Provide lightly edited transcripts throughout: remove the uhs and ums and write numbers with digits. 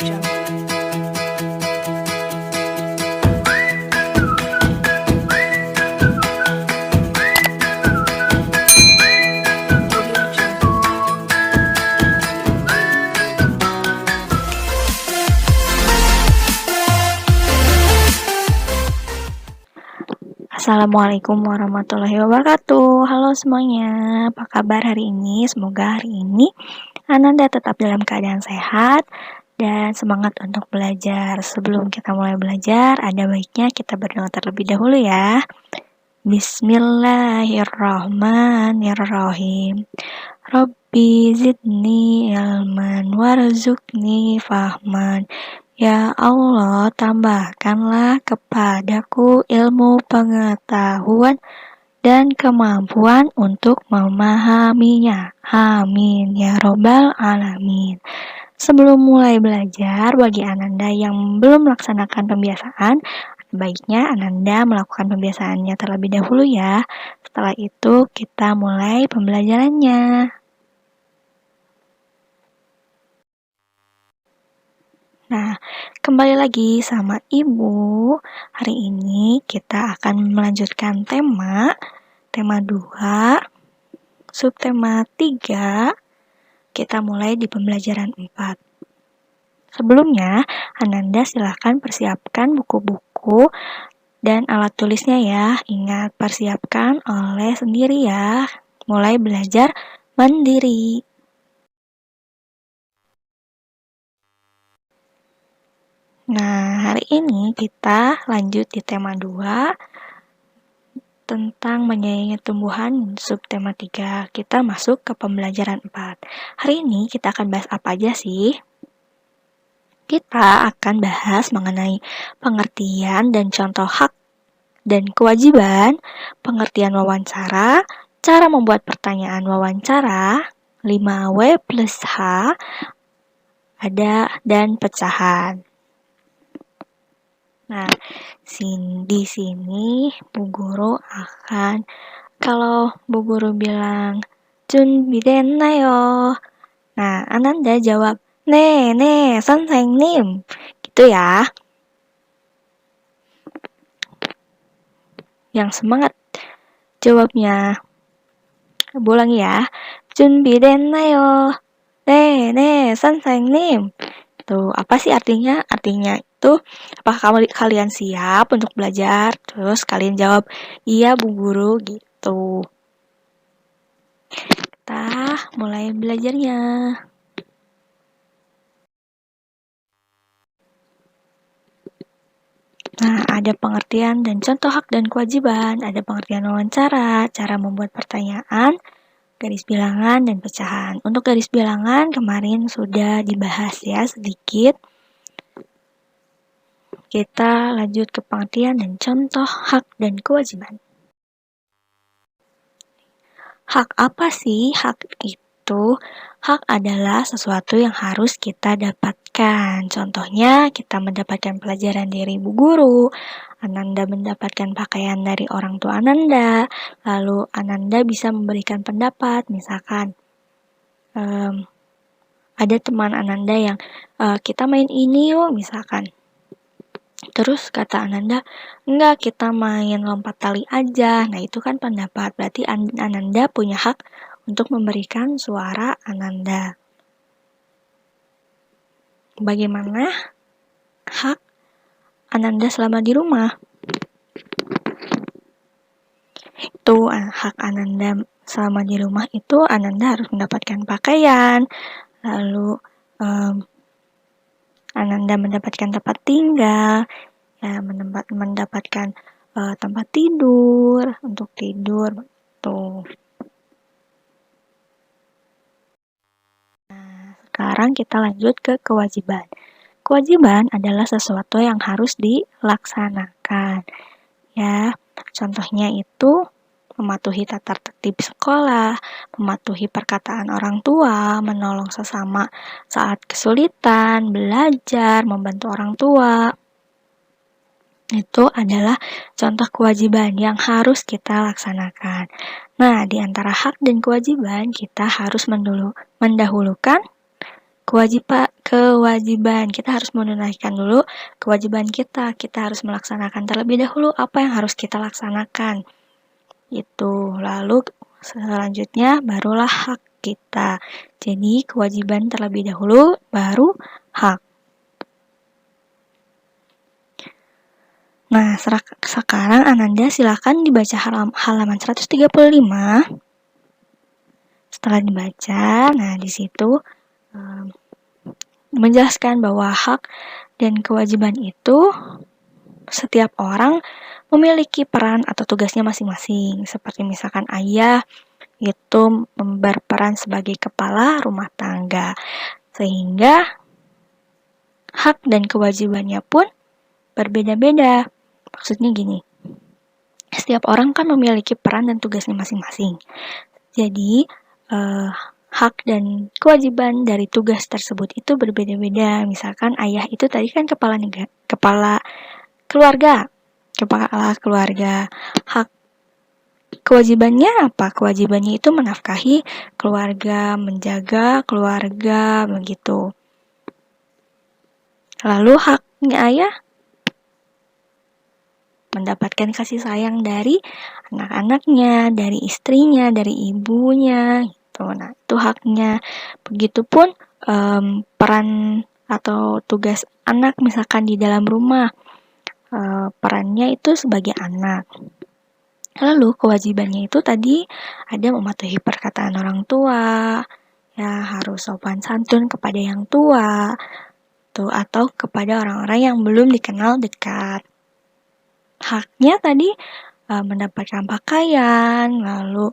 Assalamualaikum warahmatullahi wabarakatuh. Halo semuanya, apa kabar hari ini? Semoga hari ini Ananda tetap dalam keadaan sehat dan semangat untuk belajar. Sebelum kita mulai belajar, ada baiknya kita berdoa terlebih dahulu ya. Bismillahirrahmanirrahim. Rabbi zidni ilman warzuqni fahman. Ya Allah, tambahkanlah kepadaku ilmu pengetahuan dan kemampuan untuk memahaminya. Amin. Ya Robbal Alamin. Sebelum mulai belajar, bagi Ananda yang belum melaksanakan pembiasaan, baiknya Ananda melakukan pembiasaannya terlebih dahulu ya. Setelah itu kita mulai pembelajarannya. Nah, kembali lagi sama Ibu. Hari ini kita akan melanjutkan tema 2, subtema 3. Kita mulai di pembelajaran 4. Sebelumnya, Ananda silahkan persiapkan buku-buku dan alat tulisnya ya. Ingat, persiapkan oleh sendiri ya. Mulai belajar mandiri. Nah, hari ini kita lanjut di tema 2 tentang menyayangi tumbuhan, subtema 3. Kita masuk ke pembelajaran 4. Hari ini kita akan bahas apa aja sih? Kita akan bahas mengenai pengertian dan contoh hak dan kewajiban, pengertian wawancara, cara membuat pertanyaan wawancara, 5W plus H, ada dan pecahan. Nah, di sini Bu Guru akan, kalau Bu Guru bilang 준비됐나요? Nah, Ananda jawab 네, 선생님. Gitu ya. Yang semangat jawabnya. Ulangi ya. 준비됐나요? 네, 선생님. Tuh, apa sih artinya? Artinya itu, apakah kalian siap untuk belajar? Terus kalian jawab, iya Bu Guru, gitu. Kita mulai belajarnya. Nah, ada pengertian dan contoh hak dan kewajiban, ada pengertian wawancara, cara membuat pertanyaan, garis bilangan, dan pecahan. Untuk garis bilangan kemarin sudah dibahas ya sedikit. Kita lanjut ke pengertian dan contoh hak dan kewajiban. Hak apa sih? Hak itu, hak adalah sesuatu yang harus kita dapatkan. Contohnya, kita mendapatkan pelajaran dari ibu guru, Ananda mendapatkan pakaian dari orang tua Ananda, lalu Ananda bisa memberikan pendapat, misalkan ada teman Ananda yang kita main ini yuk, misalkan. Terus kata Ananda, enggak, kita main lompat tali aja. Nah, itu kan pendapat. Berarti Ananda punya hak untuk memberikan suara Ananda. Bagaimana hak Ananda selama di rumah? Itu hak Ananda selama di rumah itu Ananda harus mendapatkan pakaian, lalu Ananda mendapatkan tempat tinggal, ya, mendapatkan tempat tidur, untuk tidur, tuh. Nah, sekarang kita lanjut ke kewajiban. Kewajiban adalah sesuatu yang harus dilaksanakan. Ya, contohnya itu mematuhi tata tertib sekolah, mematuhi perkataan orang tua, menolong sesama saat kesulitan, belajar, membantu orang tua. Itu adalah contoh kewajiban yang harus kita laksanakan. Nah, di antara hak dan kewajiban, kita harus mendahulukan Kewajiban. Kita harus menunaikan dulu kewajiban kita. Kita harus melaksanakan terlebih dahulu apa yang harus kita laksanakan. Itu. Lalu selanjutnya barulah hak kita. Jadi kewajiban terlebih dahulu, baru hak. Nah, sekarang Ananda silakan dibaca halaman 135. Setelah dibaca, nah di situ menjelaskan bahwa hak dan kewajiban itu setiap orang memiliki peran atau tugasnya masing-masing. Seperti misalkan ayah itu berperan sebagai kepala rumah tangga. Sehingga hak dan kewajibannya pun berbeda-beda. Maksudnya gini, setiap orang kan memiliki peran dan tugasnya masing-masing. Jadi, hak dan kewajiban dari tugas tersebut itu berbeda-beda. Misalkan ayah itu tadi kan kepala keluarga. Hak kewajibannya apa? Kewajibannya itu menafkahi keluarga, menjaga keluarga, begitu. Lalu haknya ayah mendapatkan kasih sayang dari anak-anaknya, dari istrinya, dari ibunya, gitu. Nah, itu haknya. Begitupun peran atau tugas anak misalkan di dalam rumah, perannya itu sebagai anak. Lalu kewajibannya itu tadi ada mematuhi perkataan orang tua, ya harus sopan santun kepada yang tua, tuh, atau kepada orang-orang yang belum dikenal dekat. Haknya tadi mendapatkan pakaian, lalu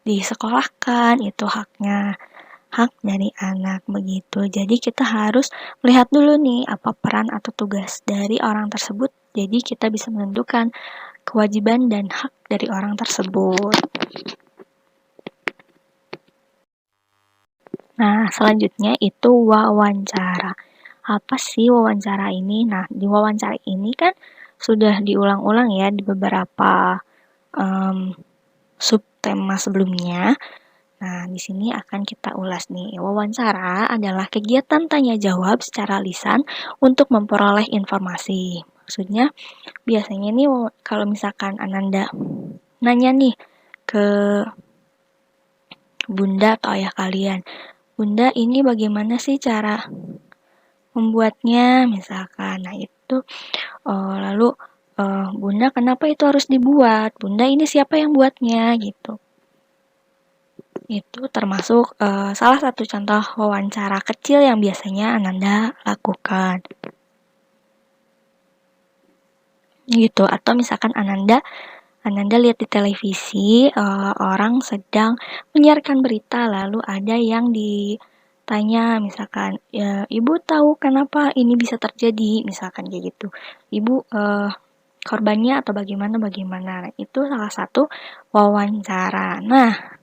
disekolahkan, itu haknya. Hak dari anak, begitu. Jadi kita harus melihat dulu nih apa peran atau tugas dari orang tersebut. Jadi kita bisa menentukan kewajiban dan hak dari orang tersebut. Nah, selanjutnya itu wawancara. Apa sih wawancara ini? Nah, di wawancara ini kan sudah diulang-ulang ya di beberapa subtema sebelumnya. Nah, di sini akan kita ulas nih. Wawancara adalah kegiatan tanya jawab secara lisan untuk memperoleh informasi. Maksudnya, biasanya nih kalau misalkan Ananda nanya nih ke bunda atau ayah kalian, bunda ini bagaimana sih cara membuatnya, misalkan. Nah, itu lalu bunda kenapa itu harus dibuat? Bunda ini siapa yang buatnya? Gitu. Itu termasuk salah satu contoh wawancara kecil yang biasanya Ananda lakukan. Gitu. Atau misalkan Ananda lihat di televisi orang sedang menyiarkan berita, lalu ada yang ditanya misalkan, ibu tahu kenapa ini bisa terjadi, misalkan kayak gitu. Ibu korbannya atau bagaimana. Nah, itu salah satu wawancara. Nah,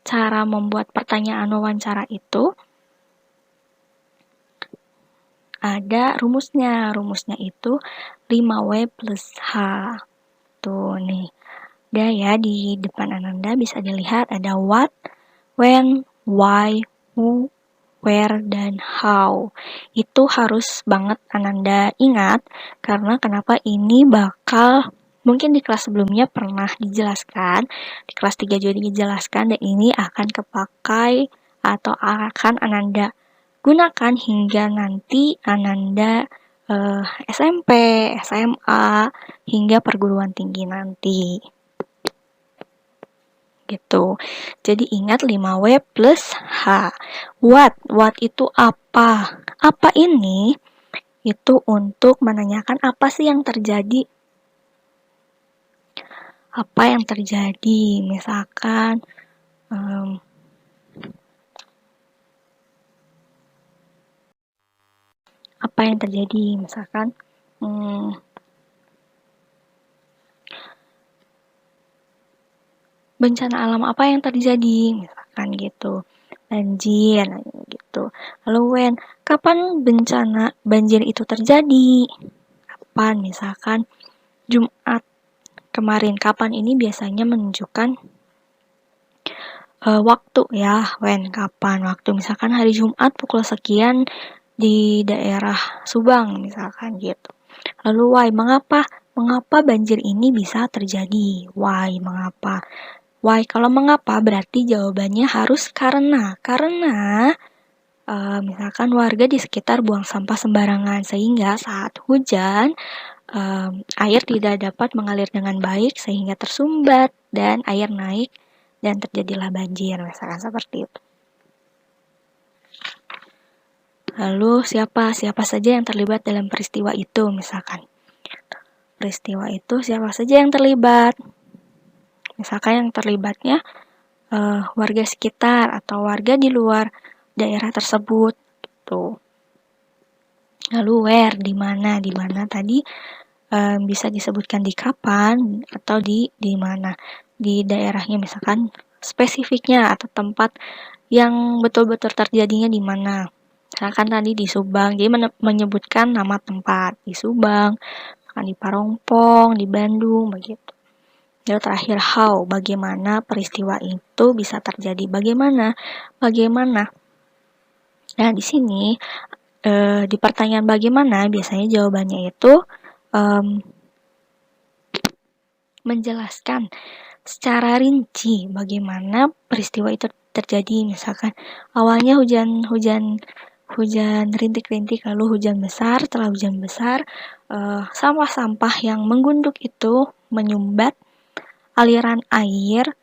cara membuat pertanyaan wawancara itu ada rumusnya. Rumusnya itu 5W plus H. Tuh nih. Ada ya di depan Ananda bisa dilihat ada what, when, why, who, where, dan how. Itu harus banget Ananda ingat karena kenapa ini bakal mungkin di kelas sebelumnya pernah dijelaskan, di kelas 3 juga dijelaskan, dan ini akan kepakai atau akan Ananda gunakan hingga nanti Ananda SMP, SMA, hingga perguruan tinggi nanti. Gitu. Jadi ingat 5W plus H. What itu apa? Apa ini? Itu untuk menanyakan apa sih yang terjadi. Apa yang terjadi? Misalkan apa yang terjadi? Misalkan bencana alam apa yang terjadi, misalkan gitu, banjir, gitu. Lalu kapan bencana banjir itu terjadi? Kapan? Misalkan Jumat kemarin. Kapan ini biasanya menunjukkan waktu ya, when, kapan, waktu. Misalkan hari Jumat pukul sekian di daerah Subang, misalkan gitu. Lalu why, mengapa? Mengapa banjir ini bisa terjadi? Why, mengapa? Why, kalau mengapa berarti jawabannya harus karena. Karena misalkan warga di sekitar buang sampah sembarangan sehingga saat hujan air tidak dapat mengalir dengan baik sehingga tersumbat dan air naik dan terjadilah banjir, misalkan seperti itu. Lalu siapa saja yang terlibat dalam peristiwa itu, misalkan. Peristiwa itu siapa saja yang terlibat? Misalkan yang terlibatnya warga sekitar atau warga di luar daerah tersebut gitu. Lalu where, di mana? Di mana tadi bisa disebutkan di kapan atau di mana. Di daerahnya misalkan spesifiknya atau tempat yang betul-betul terjadinya di mana. Misalkan tadi di Subang, jadi menyebutkan nama tempat di Subang, di Parongpong, di Bandung, begitu. Lalu terakhir how, bagaimana peristiwa itu bisa terjadi, bagaimana. Nah, di sini di pertanyaan bagaimana biasanya jawabannya itu menjelaskan secara rinci bagaimana peristiwa itu terjadi. Misalkan awalnya hujan rintik-rintik, lalu hujan besar. Setelah hujan besar, sampah-sampah yang menggunduk itu menyumbat aliran air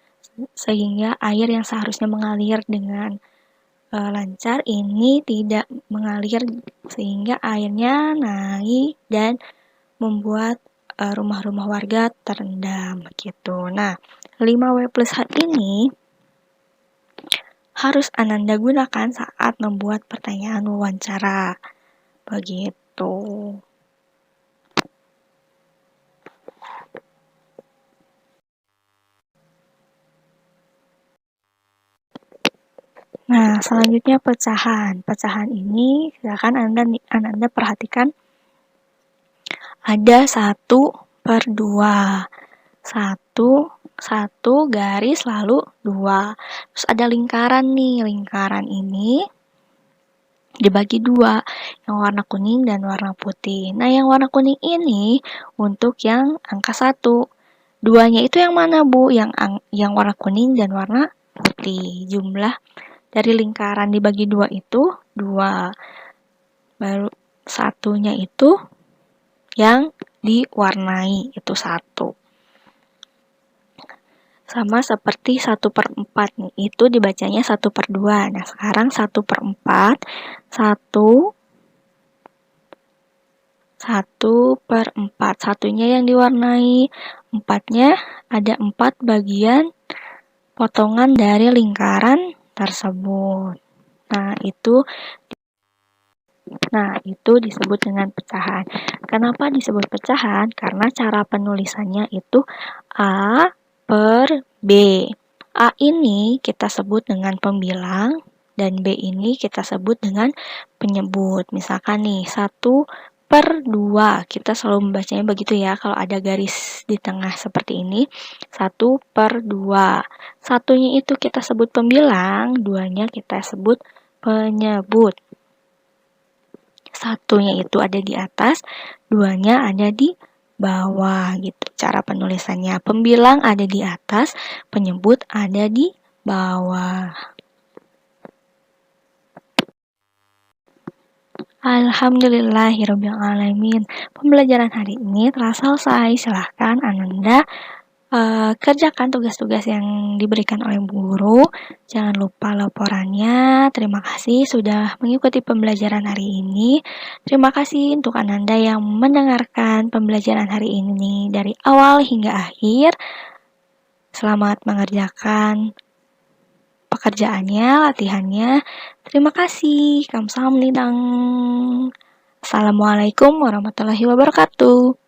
sehingga air yang seharusnya mengalir dengan lancar ini tidak mengalir sehingga airnya naik dan membuat rumah-rumah warga terendam gitu. Nah, 5W+H ini harus Ananda gunakan saat membuat pertanyaan wawancara. Begitu. Nah, selanjutnya pecahan. Pecahan ini silakan Ananda perhatikan ada 1/2. 1 garis lalu 2. Terus ada lingkaran nih. Lingkaran ini dibagi 2, yang warna kuning dan warna putih. Nah, yang warna kuning ini untuk yang angka 1. 2-nya itu yang mana, Bu? Yang warna kuning dan warna putih. Jumlah dari lingkaran dibagi 2 itu 2. Baru 1-nya itu yang diwarnai, itu 1. Sama seperti 1/4 nih, itu dibacanya 1/2. Nah, sekarang 1/4, 1/4. Satunya yang diwarnai, 4-nya ada 4 bagian potongan dari lingkaran tersebut. Nah, itu disebut dengan pecahan. Kenapa disebut pecahan? Karena cara penulisannya itu A/B. A ini kita sebut dengan pembilang, dan B ini kita sebut dengan penyebut. Misalkan nih, 1/2. Kita selalu membacanya begitu ya, kalau ada garis di tengah seperti ini, 1/2. Satunya itu kita sebut pembilang, 2-nya kita sebut penyebut. 1-nya itu ada di atas, 2-nya ada di bawah gitu cara penulisannya. Pembilang ada di atas, penyebut ada di bawah. Alhamdulillahirrabbilalamin. Pembelajaran hari ini telah selesai. Silahkan Ananda kerjakan tugas-tugas yang diberikan oleh guru. Jangan lupa laporannya. Terima kasih sudah mengikuti pembelajaran hari ini. Terima kasih untuk Ananda yang mendengarkan pembelajaran hari ini dari awal hingga akhir. Selamat mengerjakan pekerjaannya, latihannya. Terima kasih. Kamsahamnida. Assalamualaikum warahmatullahi wabarakatuh.